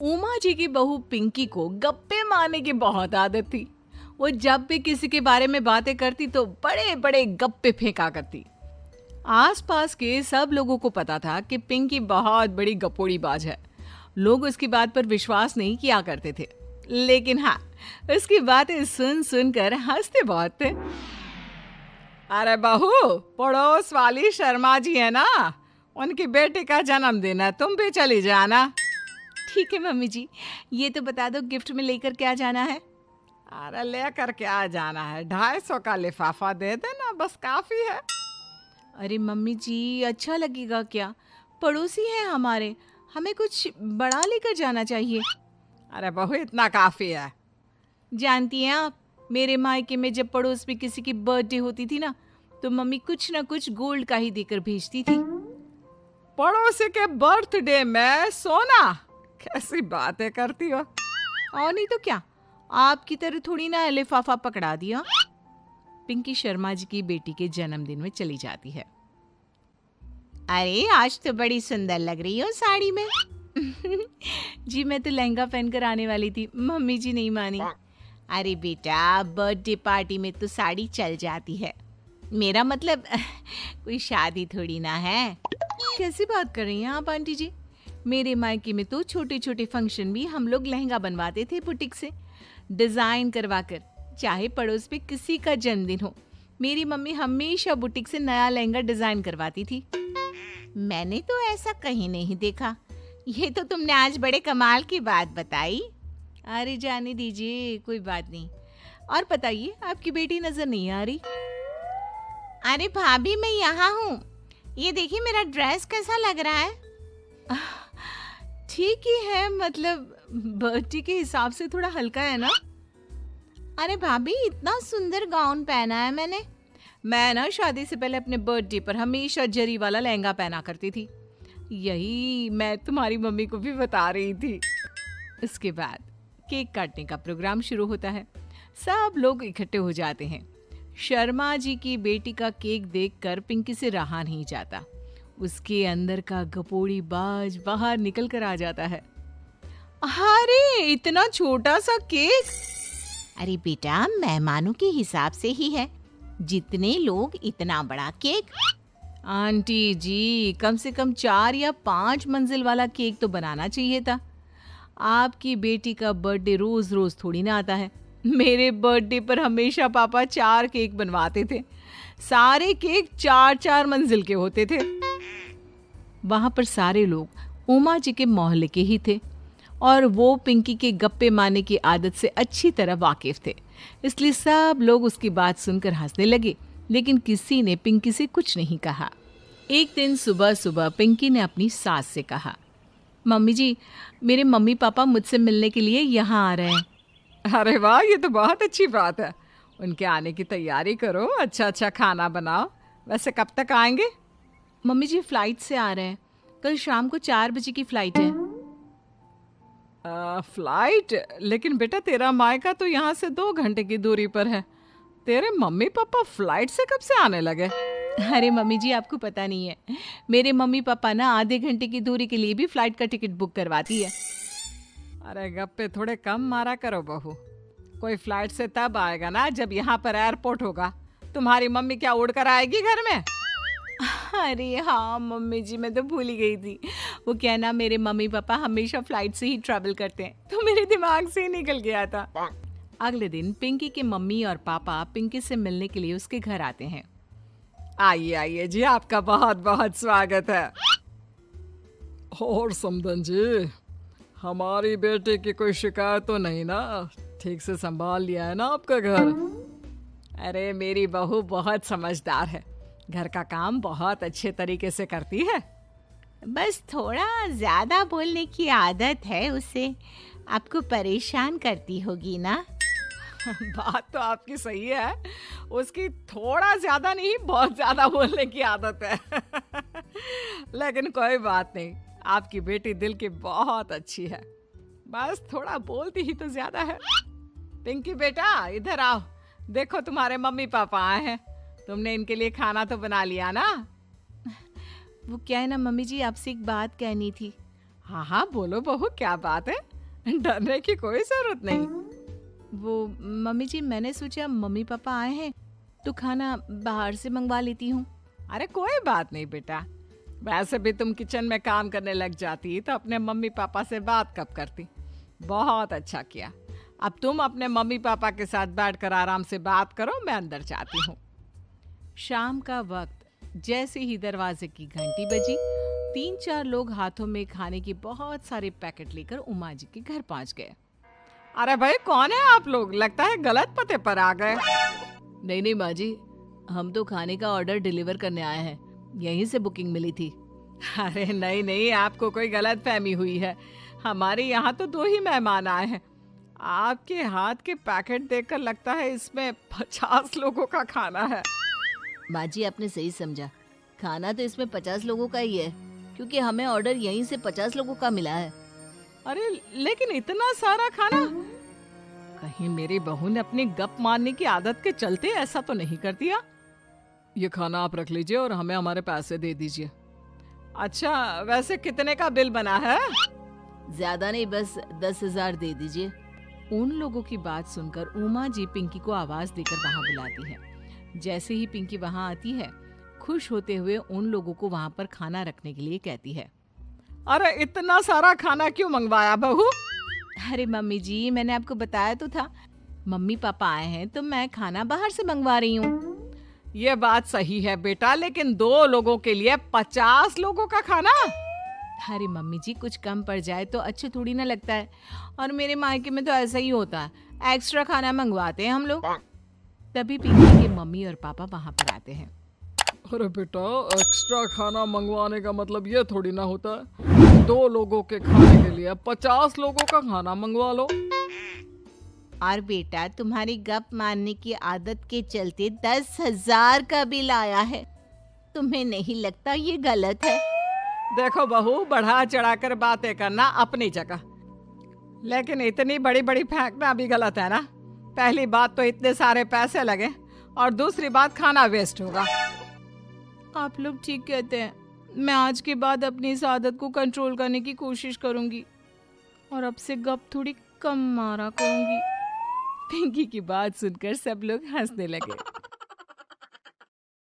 उमा जी की बहू पिंकी को गप्पे मारने की बहुत आदत थी। वो जब भी किसी के बारे में बातें करती तो बड़े बड़े गप्पे फेंका करती। आसपास के सब लोगों को पता था कि पिंकी बहुत बड़ी गपोड़ी बाज है। लोग उसकी बात पर विश्वास नहीं किया करते थे, लेकिन हाँ, उसकी बातें सुन सुनकर हंसते बहुत थे। अरे बहू, पड़ोस वाली शर्मा जी है ना, उनकी बेटी का जन्मदिन है, तुम भी चली जाना। ठीक है मम्मी जी, ये तो बता दो गिफ्ट में लेकर क्या जाना है। अरे लेकर क्या जाना है, 250 का लिफाफा दे देना, बस काफी है। अरे मम्मी जी, अच्छा लगेगा क्या? पड़ोसी हैं हमारे, हमें कुछ बड़ा लेकर जाना चाहिए। अरे बहू, इतना काफी है। जानती हैं आप, मेरे मायके में जब पड़ोस में किसी की बर्थडे होती थी ना, तो मम्मी कुछ ना कुछ गोल्ड का ही देकर भेजती थी। पड़ोसी के बर्थडे में सोना? कैसी बातें करती हो। और नहीं तो क्या, आपकी तरह थोड़ी ना लिफाफा पकड़ा दिया। पिंकी शर्मा जी की बेटी के जन्मदिन में चली जाती है। अरे आज तो बड़ी सुंदर लग रही हो साड़ी में। जी मैं तो लहंगा पहनकर आने वाली थी, मम्मी जी नहीं मानी। अरे बेटा, बर्थडे पार्टी में तो साड़ी चल जाती है, मेरा मतलब कोई शादी थोड़ी ना है। कैसी बात कर रही हैं आप आंटी जी? मेरे मायके में तो छोटे छोटे फंक्शन भी हम लोग लहंगा बनवाते थे बुटीक से, डिजाइन करवाकर। चाहे पड़ोस में किसी का जन्मदिन हो, मेरी मम्मी हमेशा बुटीक से नया लहंगा डिजाइन करवाती थी। मैंने तो ऐसा कहीं नहीं देखा, ये तो तुमने आज बड़े कमाल की बात बताई। अरे जाने दीजिए, कोई बात नहीं। और बताइए, आपकी बेटी नजर नहीं आ रही। अरे भाभी, मैं यहाँ हूँ, ये देखिए मेरा ड्रेस कैसा लग रहा है। ठीक ही है, मतलब बर्थडे के हिसाब से थोड़ा हल्का है ना। अरे भाभी, इतना सुंदर गाउन पहना है मैंने। मैं ना शादी से पहले अपने बर्थडे पर हमेशा जरी वाला लहंगा पहना करती थी, यही मैं तुम्हारी मम्मी को भी बता रही थी। इसके बाद केक काटने का प्रोग्राम शुरू होता है। सब लोग इकट्ठे हो जाते हैं। शर्मा जी की बेटी का केक देखकर पिंकी से रहा नहीं जाता। उसके अंदर का गपोड़ी बाज बाहर निकल कर आ जाता है। अरे इतना छोटा सा केक! अरे बेटा, मेहमानों के हिसाब से ही है, जितने लोग इतना बड़ा केक। आंटी जी, कम से कम 4 या 5 मंजिल वाला केक तो बनाना चाहिए था। आपकी बेटी का बर्थडे रोज रोज थोड़ी ना आता है। मेरे बर्थडे पर हमेशा पापा 4 केक बनवाते थे, सारे केक 4-4 मंजिल के होते थे। वहां पर सारे लोग उमा जी के मोहल्ले के ही थे और वो पिंकी के गप्पे मारने की आदत से अच्छी तरह वाकिफ थे, इसलिए सब लोग उसकी बात सुनकर हंसने लगे, लेकिन किसी ने पिंकी से कुछ नहीं कहा। एक दिन सुबह सुबह पिंकी ने अपनी सास से कहा, मम्मी जी, मेरे मम्मी पापा मुझसे मिलने के लिए यहाँ आ रहे हैं। अरे वाह, ये तो बहुत अच्छी बात है। उनके आने की तैयारी करो, अच्छा अच्छा खाना बनाओ। वैसे कब तक आएंगे? मम्मी जी फ्लाइट से आ रहे हैं, कल शाम को 4 बजे की फ्लाइट है। फ्लाइट? लेकिन बेटा, तेरा मायका तो यहाँ से 2 घंटे की दूरी पर है। तेरे मम्मी पापा फ्लाइट से कब से आने लगे? अरे मम्मी जी, आपको पता नहीं है, मेरे मम्मी पापा ना आधे घंटे की दूरी के लिए भी फ्लाइट का टिकट बुक करवाती है। अरे गप्पे थोड़े कम मारा करो बहू, कोई फ्लाइट से तब आएगा ना जब यहाँ पर एयरपोर्ट होगा। तुम्हारी मम्मी क्या उड़कर आएगी घर में? अरे हाँ मम्मी जी, मैं तो भूल ही गई थी। वो क्या ना, मेरे मम्मी पापा हमेशा फ्लाइट से ही ट्रैवल करते हैं, तो मेरे दिमाग से ही निकल गया था। अगले दिन पिंकी के मम्मी और पापा पिंकी से मिलने के लिए उसके घर आते हैं। आइए आइए जी, आपका बहुत बहुत स्वागत है। और समदन जी, हमारी बेटे की कोई शिकायत तो नहीं ना? ठीक से संभाल लिया है ना आपका घर? अरे मेरी बहू बहुत समझदार है, घर का काम बहुत अच्छे तरीके से करती है। बस थोड़ा ज्यादा बोलने की आदत है उसे, आपको परेशान करती होगी ना? बात तो आपकी सही है, उसकी थोड़ा ज्यादा नहीं बहुत ज्यादा बोलने की आदत है। लेकिन कोई बात नहीं, आपकी बेटी दिल की बहुत अच्छी है, बस थोड़ा बोलती ही तो ज्यादा है। पिंकी बेटा, इधर आओ, देखो तुम्हारे मम्मी पापा आए हैं, तुमने इनके लिए खाना तो बना लिया ना? वो क्या है ना मम्मी जी, आपसे एक बात कहनी थी। हाँ हाँ बोलो बहू, क्या बात है, डरने की कोई जरूरत नहीं। वो मम्मी जी, मैंने सोचा मम्मी पापा आए हैं तो खाना बाहर से मंगवा लेती हूँ। अरे कोई बात नहीं बेटा, वैसे भी तुम किचन में काम करने लग जाती तो अपने मम्मी पापा से बात कब करती। बहुत अच्छा किया। अब तुम अपने मम्मी पापा के साथ बैठकर आराम से बात करो, मैं अंदर जाती हूँ। शाम का वक्त जैसे ही दरवाजे की घंटी बजी, 3-4 लोग हाथों में खाने की बहुत सारे पैकेट लेकर उमा जी के घर पहुंच गए। अरे भाई, कौन है आप लोग? लगता है गलत पते पर आ गए। नहीं नहीं माँ जी, हम तो खाने का ऑर्डर डिलीवर करने आए हैं, यहीं से बुकिंग मिली थी। अरे नहीं नहीं, आपको कोई गलत फहमी हुई है। हमारे यहाँ तो 2 ही मेहमान आए हैं। आपके हाथ के पैकेट देखकर लगता है इसमें 50 लोगों का खाना है। माँ जी, आपने सही समझा, खाना तो इसमें 50 लोगों का ही है, क्योंकि हमें ऑर्डर यहीं से 50 लोगों का मिला है। अरे लेकिन इतना सारा खाना, कहीं मेरी बहू ने अपनी गप मारने की आदत के चलते ऐसा तो नहीं कर दिया? ये खाना आप रख लीजिए और हमें हमारे पैसे दे दीजिए। अच्छा, वैसे कितने का बिल बना है? ज्यादा नहीं, बस 10,000 दे दीजिए। उन लोगों की बात सुनकर उमा जी पिंकी को आवाज देकर वहां बुलाती है। जैसे ही पिंकी वहां आती है, खुश होते हुए उन लोगों को वहां पर खाना रखने के लिए कहती है। अरे इतना सारा खाना क्यों मंगवाया बहू? अरे मम्मी जी, मैंने आपको बताया तो था, मम्मी पापा आए हैं तो मैं खाना बाहर से मंगवा रही हूँ। ये बात सही है बेटा, लेकिन 2 लोगों के लिए 50 लोगों का खाना? अरे मम्मी जी, कुछ कम पड़ जाए तो अच्छे थोड़ी ना लगता है, और मेरे मायके में तो ऐसा ही होता है, एक्स्ट्रा खाना मंगवाते हैं हम लोग। तभी पिंकी के मम्मी और पापा वहां पर आते हैं। अरे बेटा, एक्स्ट्रा खाना मंगवाने का मतलब ये थोड़ी ना होता है 2 लोगों के खाने के लिए 50 लोगों का खाना मंगवा लो। और बेटा, तुम्हारी गप मारने की आदत के चलते 10,000 का बिल आया है। तुम्हें नहीं लगता ये गलत है? देखो बहू, बढ़ा चढ़ाकर बातें करना अपनी जगह, लेकिन इतनी बड़ी बड़ी फेंकना भी गलत है ना। पहली बात तो इतने सारे पैसे लगे, और दूसरी बात खाना वेस्ट होगा। आप लोग ठीक कहते हैं, मैं आज के बाद अपनी इस आदत को कंट्रोल करने की कोशिश करूंगी और अब से गप थोड़ी कम मारा करूंगी। पिंकी की बात सुनकर सब लोग हंसने लगे।